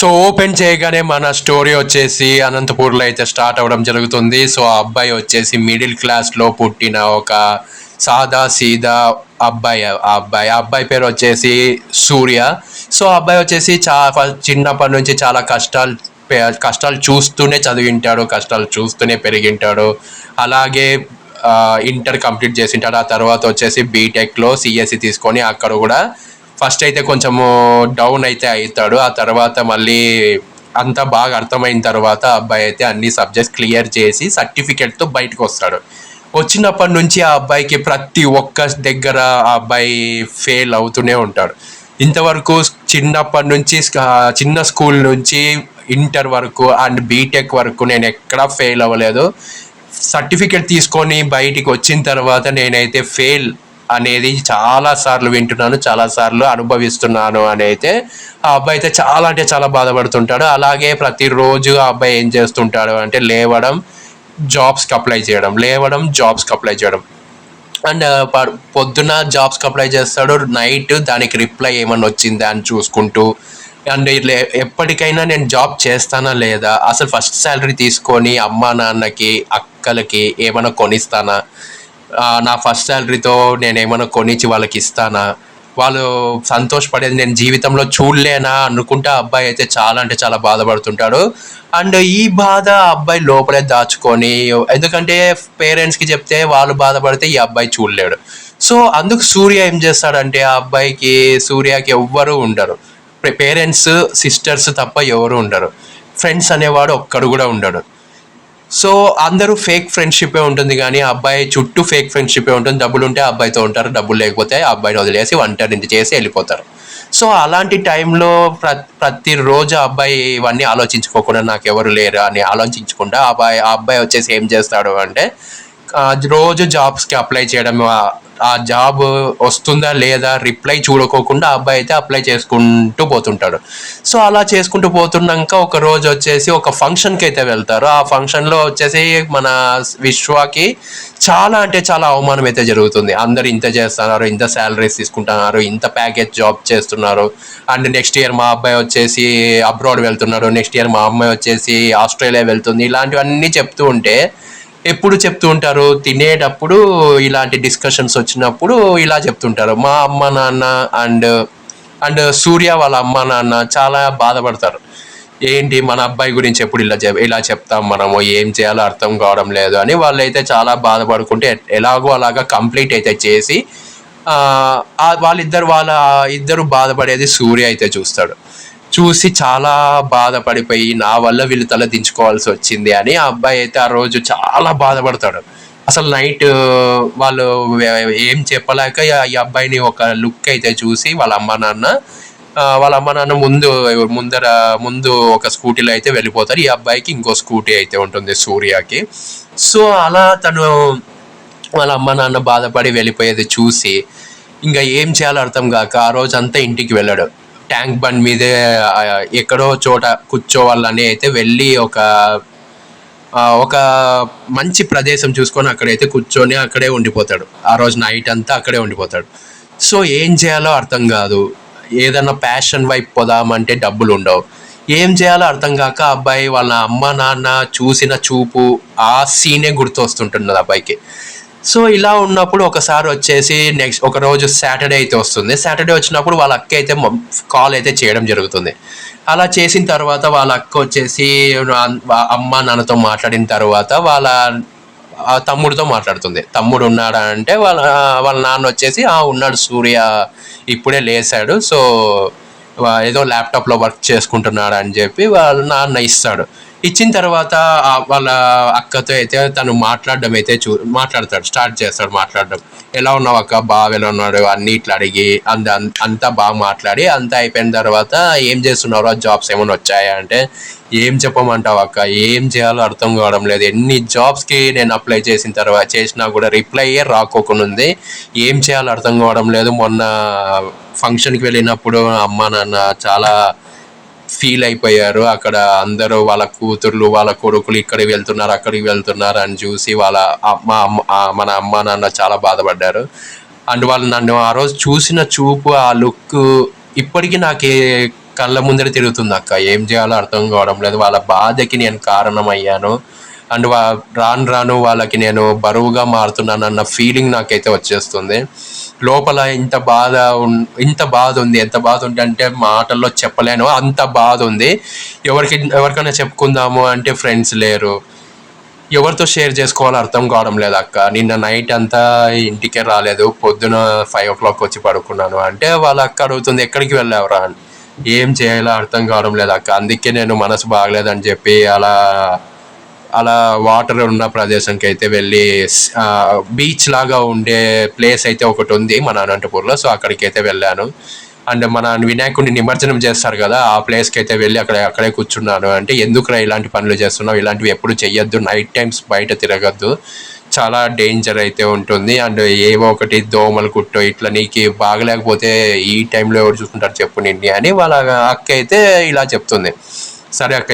So open చేయగానే మన story వచ్చేసి అనంతపూర్లో అయితే స్టార్ట్ అవ్వడం జరుగుతుంది. సో ఆ అబ్బాయి వచ్చేసి మిడిల్ క్లాస్లో పుట్టిన ఒక సాదా సీదా అబ్బాయి. ఆ అబ్బాయి పేరు వచ్చేసి సూర్య. సో ఆ అబ్బాయి వచ్చేసి చిన్నప్పటి నుంచి చాలా కష్టాలు చూస్తూనే చదివింటాడు, కష్టాలు చూస్తూనే పెరిగింటాడు. అలాగే ఇంటర్ కంప్లీట్ చేసింటాడు. ఆ తర్వాత వచ్చేసి బీటెక్లో సిఎస్సి తీసుకొని అక్కడ కూడా ఫస్ట్ అయితే కొంచెము డౌన్ అయితే అవుతాడు. ఆ తర్వాత మళ్ళీ అంతా బాగా అర్థమైన తర్వాత అబ్బాయి అయితే అన్ని సబ్జెక్ట్స్ క్లియర్ చేసి సర్టిఫికెట్తో బయటకు వస్తాడు. వచ్చినప్పటి నుంచి ఆ అబ్బాయికి ప్రతి ఒక్క దగ్గర ఆ అబ్బాయి ఫెయిల్ అవుతూనే ఉంటాడు. ఇంతవరకు చిన్నప్పటి నుంచి చిన్న స్కూల్ నుంచి ఇంటర్ వరకు అండ్ బీటెక్ వరకు నేను ఎక్కడా ఫెయిల్ అవ్వలేదు. సర్టిఫికెట్ తీసుకొని బయటికి వచ్చిన తర్వాత నేనైతే ఫెయిల్ అనేది చాలాసార్లు వింటున్నాను, చాలాసార్లు అనుభవిస్తున్నాను అని అయితే ఆ అబ్బాయి అయితే చాలా అంటే చాలా బాధపడుతుంటాడు. అలాగే ప్రతిరోజు ఆ అబ్బాయి ఏం చేస్తుంటాడు అంటే జాబ్స్కి అప్లై చేయడం అండ్ పొద్దున జాబ్స్కి అప్లై చేస్తాడు, నైట్ దానికి రిప్లై ఏమన్నా వచ్చిందా అని చూసుకుంటూ అండ్ ఎప్పటికైనా నేను జాబ్ చేస్తానా లేదా, అసలు ఫస్ట్ శాలరీ తీసుకొని అమ్మా నాన్నకి అక్కలకి ఏమైనా కొనిస్తానా, నా ఫస్ట్ శాలరీతో నేను ఏమైనా కొనిచ్చి వాళ్ళకి ఇస్తానా, వాళ్ళు సంతోషపడేది నేను జీవితంలో చూడలేనా అనుకుంటే అబ్బాయి అయితే చాలా అంటే చాలా బాధపడుతుంటాడు. అండ్ ఈ బాధ అబ్బాయి లోపలే దాచుకొని, ఎందుకంటే పేరెంట్స్కి చెప్తే వాళ్ళు బాధపడితే ఈ అబ్బాయి చూడలేడు. సో అందుకు సూర్య ఏం చేస్తాడంటే సూర్యకి ఎవ్వరూ ఉండరు, పేరెంట్స్ సిస్టర్స్ తప్ప ఎవరు ఉండరు, ఫ్రెండ్స్ అనేవాడు ఒక్కడు కూడా ఉండడు. సో అందరూ ఫేక్ ఫ్రెండ్షిపే ఉంటుంది, కానీ ఆ అబ్బాయి చుట్టూ ఫేక్ ఫ్రెండ్షిపే ఉంటుంది. డబ్బులు ఉంటే అబ్బాయితో ఉంటారు, డబ్బులు లేకపోతే ఆ అబ్బాయిని వదిలేసి ఒంటరిని చేసి వెళ్ళిపోతారు. సో అలాంటి టైంలో ప్రతిరోజు ఆ అబ్బాయి ఇవన్నీ ఆలోచించుకోకుండా నాకు ఎవరు లేరు అని ఆలోచించకుండా ఆ అబ్బాయి వచ్చేసి ఏం చేస్తాడు అంటే రోజు జాబ్స్కి అప్లై చేయడం, ఆ జాబ్ వస్తుందా లేదా రిప్లై చూడకోకుండా ఆ అబ్బాయి అయితే అప్లై చేసుకుంటూ పోతుంటాడు. సో అలా చేసుకుంటూ పోతున్నాక ఒక రోజు వచ్చేసి ఒక ఫంక్షన్కి అయితే వెళ్తారు. ఆ ఫంక్షన్లో వచ్చేసి మన విశ్వాకి చాలా అంటే చాలా అవమానం అయితే జరుగుతుంది. అందరు ఇంత చేస్తున్నారు, ఇంత శాలరీస్ తీసుకుంటున్నారు, ఇంత ప్యాకేజ్ జాబ్ చేస్తున్నారు, అండ్ నెక్స్ట్ ఇయర్ మా అబ్బాయి వచ్చేసి అబ్రాడ్ వెళ్తున్నాడు, నెక్స్ట్ ఇయర్ మా అమ్మాయి వచ్చేసి ఆస్ట్రేలియా వెళ్తుంది, ఇలాంటివన్నీ చెప్తూ ఉంటే ఎప్పుడు చెప్తూ ఉంటారు, తినేటప్పుడు ఇలాంటి డిస్కషన్స్ వచ్చినప్పుడు ఇలా చెప్తుంటారు. మా అమ్మ నాన్న అండ్ అండ్ సూర్య వాళ్ళ అమ్మ నాన్న చాలా బాధపడతారు. ఏంటి మన అబ్బాయి గురించి ఎప్పుడు ఇలా చెప్తాం, మనము ఏం చేయాలో అర్థం కావడం లేదు అని వాళ్ళైతే చాలా బాధపడుకుంటే ఎలాగో అలాగా కంప్లీట్ అయితే చేసి వాళ్ళ ఇద్దరు బాధపడేది సూర్య అయితే చూసి చాలా బాధపడిపోయి నా వల్ల వీళ్ళు తల దించుకోవాల్సి వచ్చింది అని ఆ అబ్బాయి అయితే ఆ రోజు చాలా బాధపడతాడు. అసలు నైట్ వాళ్ళు ఏం చెప్పలేక ఈ అబ్బాయిని ఒక లుక్ అయితే చూసి వాళ్ళ అమ్మ నాన్న ముందు ఒక స్కూటీలో అయితే వెళ్ళిపోతారు. ఈ అబ్బాయికి ఇంకో స్కూటీ అయితే ఉంటుంది సూర్యకి. సో అలా తను వాళ్ళ అమ్మ నాన్న బాధపడి వెళ్ళిపోయేది చూసి ఇంకా ఏం చేయాలో అర్థం కాక ఆ రోజు అంతా ఇంటికి వెళ్ళాడు. ట్యాంక్ బండ్ మీదే ఎక్కడో చోట కూర్చోవాలని అయితే వెళ్ళి ఒక మంచి ప్రదేశం చూసుకొని అక్కడైతే కూర్చొని అక్కడే ఉండిపోతాడు. ఆ రోజు నైట్ అంతా అక్కడే ఉండిపోతాడు. సో ఏం చేయాలో అర్థం కాదు. ఏదన్నా ప్యాషన్ వైపు పోదామంటే డబ్బులు ఉండవు. ఏం చేయాలో అర్థం కాక అబ్బాయి వాళ్ళ అమ్మ నాన్న చూసిన చూపు ఆ సీనే గుర్తొస్తుంటున్నది అబ్బాయికి. సో ఇలా ఉన్నప్పుడు ఒకసారి వచ్చేసి ఒక రోజు సాటర్డే అయితే వస్తుంది. సాటర్డే వచ్చినప్పుడు వాళ్ళ అక్క అయితే కాల్ అయితే చేయడం జరుగుతుంది. అలా చేసిన తర్వాత వాళ్ళ అక్క వచ్చేసి అమ్మ నాన్నతో మాట్లాడిన తర్వాత వాళ్ళ తమ్ముడితో మాట్లాడుతుంది. తమ్ముడు ఉన్నాడా అంటే వాళ్ళ నాన్న వచ్చేసి ఉన్నాడు, సూర్య ఇప్పుడే లేచాడు, సో ఏదో ల్యాప్టాప్లో వర్క్ చేసుకుంటున్నాడు అని చెప్పి వాళ్ళ నాన్న ఇస్తాడు. ఇచ్చిన తర్వాత వాళ్ళ అక్కతో అయితే తను స్టార్ట్ చేస్తాడు మాట్లాడడం. ఎలా ఉన్నావు అక్క, బాగా ఎలా ఉన్నాడు అన్ని ఇట్లా అడిగి అంతా బాగా మాట్లాడి అంతా అయిపోయిన తర్వాత ఏం చేస్తున్నారో జాబ్స్ ఏమైనా వచ్చాయా అంటే ఏం చెప్పమంటావు అక్క, ఏం చేయాలో అర్థం కావడం లేదు, ఎన్ని జాబ్స్కి నేను అప్లై చేసినా కూడా రిప్లై రాకోకుండా ఉంది, ఏం చేయాలో అర్థం కావడం లేదు. మొన్న ఫంక్షన్కి వెళ్ళినప్పుడు అమ్మ నాన్న చాలా ఫీల్ అయిపోయారు. అక్కడ అందరూ వాళ్ళ కూతుర్లు వాళ్ళ కొడుకులు ఇక్కడికి వెళ్తున్నారు అక్కడికి వెళ్తున్నారు అని చూసి మన అమ్మ నాన్న చాలా బాధపడ్డారు. అండ్ వాళ్ళు నన్ను ఆ రోజు చూసిన చూపు, ఆ లుక్ ఇప్పటికీ నాకు కళ్ళ ముందర తిరుగుతుంది అక్క. ఏం చేయాలో అర్థం కావడం లేదు. వాళ్ళ బాధకి నేను కారణమయ్యాను. అండ్ రాను రాను వాళ్ళకి నేను బరువుగా మారుతున్నానన్న ఫీలింగ్ నాకైతే వచ్చేస్తుంది. లోపల ఇంత బాధ ఉంది. ఎంత బాధ ఉంది అంటే మాటల్లో చెప్పలేను, అంత బాధ ఉంది. ఎవరికైనా చెప్పుకుందాము అంటే ఫ్రెండ్స్ లేరు. ఎవరితో షేర్ చేసుకోవాలో అర్థం కావడం లేదు అక్క. నిన్న నైట్ అంతా ఇంటికే రాలేదు. పొద్దున 5 o'clock వచ్చి పడుకున్నాను. అంటే వాళ్ళ అక్క అడుగుతుంది, ఎక్కడికి వెళ్ళావురా అని. ఏం చేయాలో అర్థం కావడం లేదు అక్క. అందుకే నేను మనసు బాగలేదని చెప్పి అలా అలా వాటర్ ఉన్న ప్రదేశానికి అయితే వెళ్ళి బీచ్ లాగా ఉండే ప్లేస్ అయితే ఒకటి ఉంది మన అనంతపూర్లో. సో అక్కడికి అయితే వెళ్ళాను. అండ్ మన వినాయకుడిని నిమజ్జనం చేస్తారు కదా, ఆ ప్లేస్కి అయితే వెళ్ళి అక్కడే కూర్చున్నాను. అంటే ఎందుకురా ఇలాంటి పనులు చేస్తున్నావు, ఇలాంటివి ఎప్పుడు చెయ్యొద్దు, నైట్ టైమ్స్ బయట తిరగద్దు, చాలా డేంజర్ అయితే ఉంటుంది. అండ్ ఏవో ఒకటి దోమలు కుట్టో ఇట్లా నీకు బాగలేకపోతే ఈ టైంలో ఎవరు చూసుకుంటారు చెప్పు నిన్ను అని వాళ్ళ అక్క అయితే ఇలా చెప్తుంది. సరే అక్క,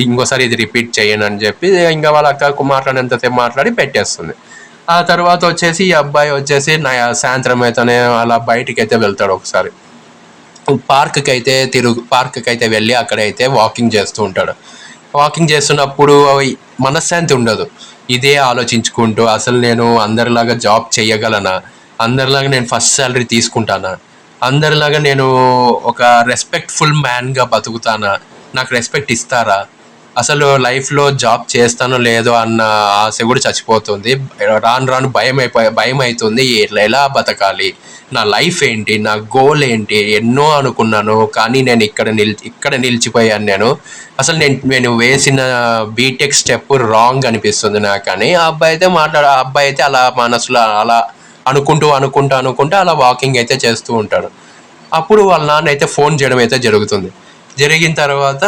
ఇంకోసారి ఇది రిపీట్ చేయను అని చెప్పి ఇంకా వాళ్ళ అక్కకు మాట్లాడినంతసేపు మాట్లాడి పెట్టేస్తుంది. ఆ తర్వాత వచ్చేసి ఈ అబ్బాయి వచ్చేసి సాయంత్రం అయితేనే అలా బయటికి అయితే వెళ్తాడు. ఒకసారి పార్క్కి అయితే వెళ్ళి అక్కడైతే వాకింగ్ చేస్తూ ఉంటాడు. వాకింగ్ చేస్తున్నప్పుడు మనశ్శాంతి ఉండదు. ఇదే ఆలోచించుకుంటూ అసలు నేను అందరిలాగా జాబ్ చేయగలనా, అందరిలాగా నేను ఫస్ట్ శాలరీ తీసుకుంటానా, అందరిలాగా నేను ఒక రెస్పెక్ట్ఫుల్ మ్యాన్గా బతుకుతానా, నాకు రెస్పెక్ట్ ఇస్తారా, అసలు లైఫ్లో జాబ్ చేస్తానో లేదో అన్న ఆశ కూడా చచ్చిపోతుంది. రాను రాను భయం అవుతుంది. ఎలా బతకాలి, నా లైఫ్ ఏంటి, నా గోల్ ఏంటి, ఎన్నో అనుకున్నాను కానీ నేను ఇక్కడ నిలిచిపోయాను. అసలు నేను వేసిన బీటెక్ స్టెప్ రాంగ్ అనిపిస్తుంది నాకు అని ఆ అబ్బాయి అయితే అలా మనసులో అలా అనుకుంటూ అలా వాకింగ్ అయితే చేస్తూ ఉంటాడు. అప్పుడు వాళ్ళ నాన్న అయితే ఫోన్ చేయడం అయితే జరుగుతుంది. జరిగిన తర్వాత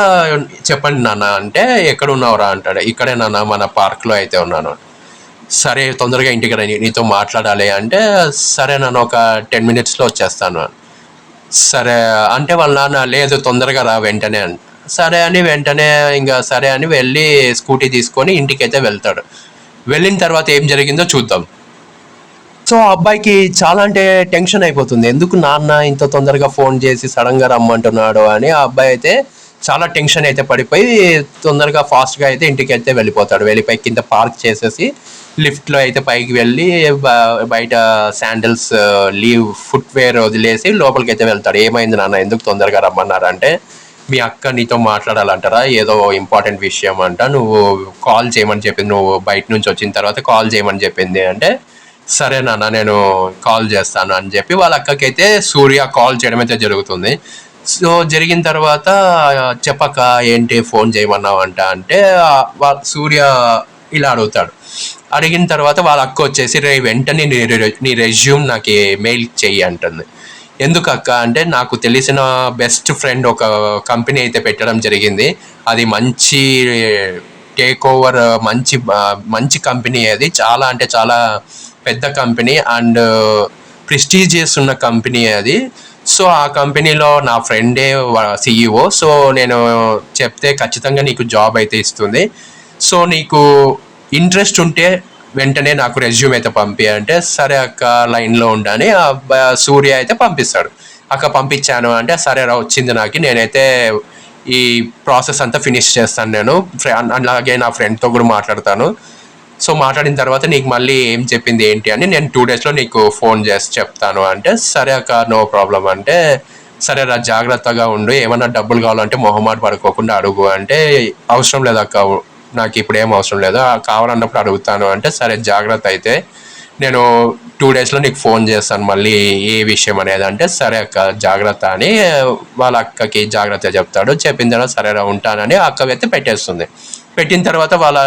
చెప్పండి నాన్న అంటే, ఎక్కడ ఉన్నావురా అంటాడు. ఇక్కడే నాన్న మన పార్క్లో అయితే ఉన్నాను. సరే తొందరగా ఇంటికి రా, నీతో మాట్లాడాలి అంటే, సరే నాన్న ఒక 10 minutesలో వచ్చేస్తాను. సరే అంటే వాళ్ళ నాన్న, లేదు తొందరగా రా వెంటనే అని. సరే అని వెళ్ళి స్కూటీ తీసుకొని ఇంటికైతే వెళ్తాడు. వెళ్ళిన తర్వాత ఏం జరిగిందో చూద్దాం. సో ఆ అబ్బాయికి చాలా అంటే టెన్షన్ అయిపోతుంది. ఎందుకు నాన్న ఇంత తొందరగా ఫోన్ చేసి సడన్గా రమ్మంటున్నాడు అని ఆ అబ్బాయి అయితే చాలా టెన్షన్ అయితే పడిపోయి తొందరగా ఫాస్ట్గా అయితే ఇంటికి అయితే వెళ్ళిపోతాడు. వెళ్ళిపోయి కింద పార్క్ చేసేసి లిఫ్ట్లో అయితే పైకి వెళ్ళి బయట శాండిల్స్ ఫుట్వేర్ వదిలేసి లోపలికి అయితే వెళ్తాడు. ఏమైంది నాన్న, ఎందుకు తొందరగా రమ్మన్నారు అంటే, మీ అక్క నీతో మాట్లాడాలంటారా, ఏదో ఇంపార్టెంట్ విషయం అంట, నువ్వు కాల్ చేయమని చెప్పింది, నువ్వు బయట నుంచి వచ్చిన తర్వాత కాల్ చేయమని చెప్పింది అంటే, సరే నాన్న నేను కాల్ చేస్తాను అని చెప్పి వాళ్ళ అక్కకైతే సూర్య కాల్ చేయడం అయితే జరుగుతుంది. సో జరిగిన తర్వాత, చెప్పక్క ఏంటి ఫోన్ చేయమన్నావు అంటే సూర్య ఇలా అడుగుతాడు. అడిగిన తర్వాత వాళ్ళ అక్క వచ్చేసి, వెంటనే నీ రెజ్యూమ్ నాకు మెయిల్ చెయ్యి అంటుంది. ఎందుకు అక్క అంటే, నాకు తెలిసిన బెస్ట్ ఫ్రెండ్ ఒక కంపెనీ అయితే పెట్టడం జరిగింది. అది మంచి టేక్ ఓవర్, మంచి కంపెనీ. అది చాలా అంటే చాలా పెద్ద కంపెనీ అండ్ ప్రెస్టీజియస్ ఉన్న కంపెనీ అది. సో ఆ కంపెనీలో నా ఫ్రెండే CEO. సో నేను చెప్తే ఖచ్చితంగా నీకు జాబ్ అయితే ఇస్తుంది. సో నీకు ఇంట్రెస్ట్ ఉంటే వెంటనే నాకు రెజ్యూమ్ అయితే పంపి అంటే, సరే అక్క లైన్లో ఉండని సూర్య అయితే పంపిస్తాడు. అక్క పంపించాను అంటే, సరే రా వచ్చింది నాకు, నేనైతే ఈ ప్రాసెస్ అంతా ఫినిష్ చేస్తాను. నేను అలాగే నా ఫ్రెండ్తో కూడా మాట్లాడతాను. సో మాట్లాడిన తర్వాత నీకు మళ్ళీ ఏం చెప్పింది ఏంటి అని నేను 2 daysలో నీకు ఫోన్ చేసి చెప్తాను అంటే, సరే అక్క నో ప్రాబ్లం అంటే, సరే రా జాగ్రత్తగా ఉండు, ఏమన్నా డబ్బులు కావాలంటే మొహమాట పడుకోకుండా అడుగు అంటే, అవసరం లేదు అక్క, నాకు ఇప్పుడు ఏం అవసరం లేదు, కావాలన్నప్పుడు అడుగుతాను అంటే, సరే జాగ్రత్త అయితే నేను 2 daysలో నీకు ఫోన్ చేస్తాను మళ్ళీ ఏ విషయం అనేది అంటే, సరే అక్క జాగ్రత్త అని వాళ్ళ అక్కకి జాగ్రత్త చెప్తాడు. చెప్పిన తర్వాత సరేరా ఉంటానని అక్క అయితే పెట్టేస్తుంది. పెట్టిన తర్వాత వాళ్ళ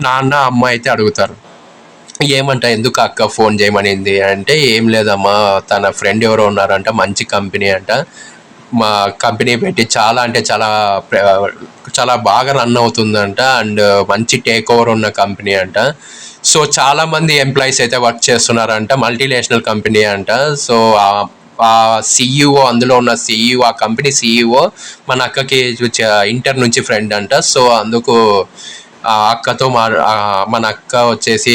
నాన్న అమ్మ అయితే అడుగుతారు, ఏమంట ఎందుకు అక్క ఫోన్ చేయమనింది అంటే, ఏం లేదమ్మా తన ఫ్రెండ్ ఎవరో ఉన్నారంట, మంచి కంపెనీ అంట, మా కంపెనీ పెట్టి చాలా అంటే చాలా బాగా రన్ అవుతుందంట అండ్ మంచి టేక్ ఓవర్ ఉన్న కంపెనీ అంట. సో చాలామంది ఎంప్లాయీస్ అయితే వర్క్ చేస్తున్నారంట, మల్టీనేషనల్ కంపెనీ అంట. సో ఆ CEO, అందులో ఉన్న CEO, ఆ కంపెనీ CEO మన అక్కకి ఇంటర్ నుంచి ఫ్రెండ్ అంట. సో అందుకు అక్కతో మన అక్క వచ్చేసి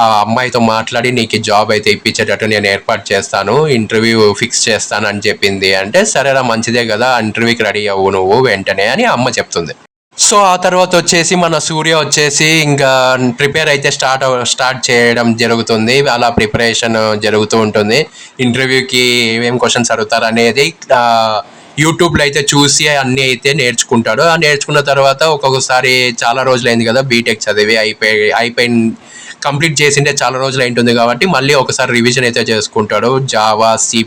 ఆ అమ్మాయితో మాట్లాడి నీకు జాబ్ అయితే ఇప్పించేటట్టు నేను ఏర్పాటు చేస్తాను, ఇంటర్వ్యూ ఫిక్స్ చేస్తాను అని చెప్పింది. అంటే సరేరా మంచిదే కదా, ఇంటర్వ్యూకి రెడీ అవ్వు నువ్వు వెంటనే అని అమ్మ చెప్తుంది. సో ఆ తర్వాత వచ్చేసి మన సూర్య వచ్చేసి ఇంకా ప్రిపేర్ అయితే స్టార్ట్ చేయడం జరుగుతుంది. అలా ప్రిపరేషన్ జరుగుతూ ఉంటుంది. ఇంటర్వ్యూకి ఏమేమి క్వశ్చన్స్ అడుగుతారు అనేది యూట్యూబ్లో అయితే చూసి అన్నీ అయితే నేర్చుకుంటాడు. ఆ నేర్చుకున్న తర్వాత ఒక్కొక్కసారి చాలా రోజులైంది కదా బీటెక్ చదివి అయిపోయిన కంప్లీట్ చేసిండే చాలా రోజులు అయింటుంది కాబట్టి మళ్ళీ ఒకసారి రివిజన్ అయితే చేసుకుంటాడు. Java, C++,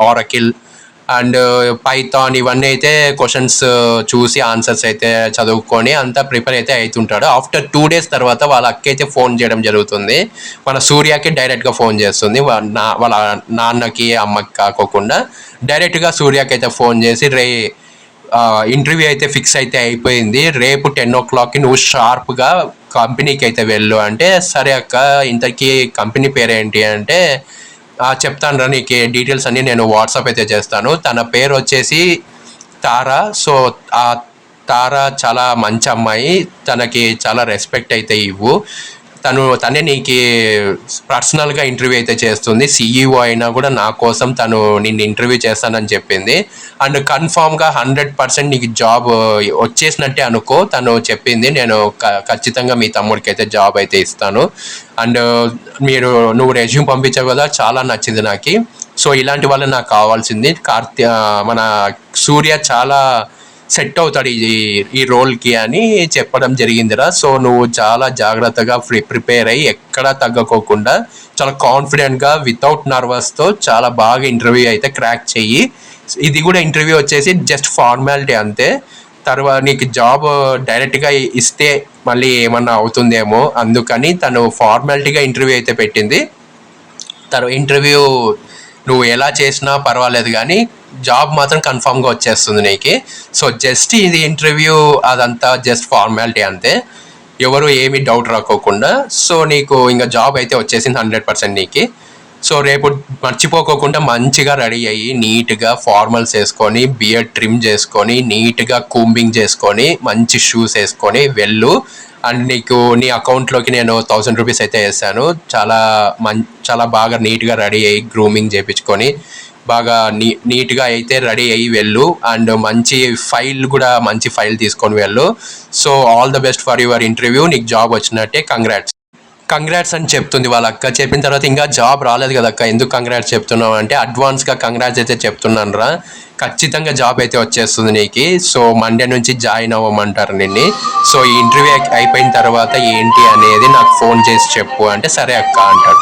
Oracle and Python ఇవన్నీ అయితే క్వశ్చన్స్ చూసి ఆన్సర్స్ అయితే చదువుకొని అంతా ప్రిపేర్ అయితే అవుతుంటాడు. ఆఫ్టర్ 2 days తర్వాత వాళ్ళ అక్క అయితే ఫోన్ చేయడం జరుగుతుంది. మన సూర్యకి డైరెక్ట్గా ఫోన్ చేస్తుంది. వాళ్ళ నాన్నకి అమ్మకి కాకోకుండా డైరెక్ట్గా సూర్యకి అయితే ఫోన్ చేసి ఇంటర్వ్యూ అయితే ఫిక్స్ అయితే అయిపోయింది, రేపు 10 o'clock నువ్వు షార్ప్గా కంపెనీకి అయితే వెళ్ళు అంటే, సరే అక్క ఇంతకీ కంపెనీ పేరేంటి అంటే, చెప్తాను రా నీకు డీటెయిల్స్ అన్నీ నేను వాట్సాప్ అయితే చేస్తాను. తన పేరు వచ్చేసి తారా. సో ఆ తారా చాలా మంచి అమ్మాయి, తనకి చాలా రెస్పెక్ట్ అయితే ఇవ్వు. తనే నీకు పర్సనల్గా ఇంటర్వ్యూ అయితే చేస్తుంది. CEO అయినా కూడా నా కోసం తను నిన్ను ఇంటర్వ్యూ చేస్తానని చెప్పింది. అండ్ కన్ఫామ్గా 100% నీకు జాబ్ వచ్చేసినట్టే అనుకో, తను చెప్పింది. నేను ఖచ్చితంగా మీ తమ్ముడికి అయితే జాబ్ అయితే ఇస్తాను. అండ్ నువ్వు రెజ్యూమ్ పంపించావు కదా, చాలా నచ్చింది నాకు. సో ఇలాంటి వాళ్ళు నాకు కావాల్సింది. మన సూర్య చాలా సెట్ అవుతాడు ఈ రోల్కి అని చెప్పడం జరిగిందిరా. సో నువ్వు చాలా జాగ్రత్తగా ప్రిపేర్ అయ్యి ఎక్కడా తగ్గకోకుండా చాలా కాన్ఫిడెంట్గా వితౌట్ నర్వస్తో చాలా బాగా ఇంటర్వ్యూ అయితే క్రాక్ చెయ్యి. ఇది కూడా ఇంటర్వ్యూ వచ్చేసి జస్ట్ ఫార్మాలిటీ అంతే. తర్వాత నీకు జాబ్ డైరెక్ట్గా ఇస్తే మళ్ళీ ఏమన్నా అవుతుందేమో అందుకని తను ఫార్మాలిటీగా ఇంటర్వ్యూ అయితే పెట్టింది. ఇంటర్వ్యూ నువ్వు ఎలా చేసినా పర్వాలేదు కానీ జాబ్ మాత్రం కన్ఫామ్గా వచ్చేస్తుంది నీకు. సో జస్ట్ ఇది ఇంటర్వ్యూ అదంతా జస్ట్ ఫార్మాలిటీ అంతే, ఎవరు ఏమీ డౌట్ రాకోకుండా. సో నీకు ఇంకా జాబ్ అయితే వచ్చేసింది 100% నీకు. సో రేపు మర్చిపోకోకుండా మంచిగా రెడీ అయ్యి నీట్గా ఫార్మల్స్ వేసుకొని బియర్డ్ ట్రిమ్ చేసుకొని నీట్గా కూంబింగ్ చేసుకొని మంచి షూస్ వేసుకొని వెళ్ళు. అండ్ నీ అకౌంట్లోకి నేను 1000 రూపీస్ అయితే వేసాను. చాలా బాగా నీట్గా రెడీ అయ్యి గ్రూమింగ్ చేయించుకొని బాగా నీట్గా అయితే రెడీ అయ్యి వెళ్ళు. అండ్ మంచి ఫైల్ తీసుకొని వెళ్ళు. So all the best for your interview. నీకు జాబ్ వచ్చినట్టే, కంగ్రాట్స్ అని చెప్తుంది వాళ్ళ అక్క. చెప్పిన తర్వాత ఇంకా జాబ్ రాలేదు కదా అక్క, ఎందుకు కంగ్రాట్స్ చెప్తున్నావు అంటే, అడ్వాన్స్గా కంగ్రాట్స్ అయితే చెప్తున్నాను రా, ఖచ్చితంగా జాబ్ అయితే వచ్చేస్తుంది నీకు. సో మండే నుంచి జాయిన్ అవ్వమంటారు నిన్ను. సో ఈ ఇంటర్వ్యూ అయిపోయిన తర్వాత ఏంటి అనేది నాకు ఫోన్ చేసి చెప్పు అంటే, సరే అక్క అంటాడు.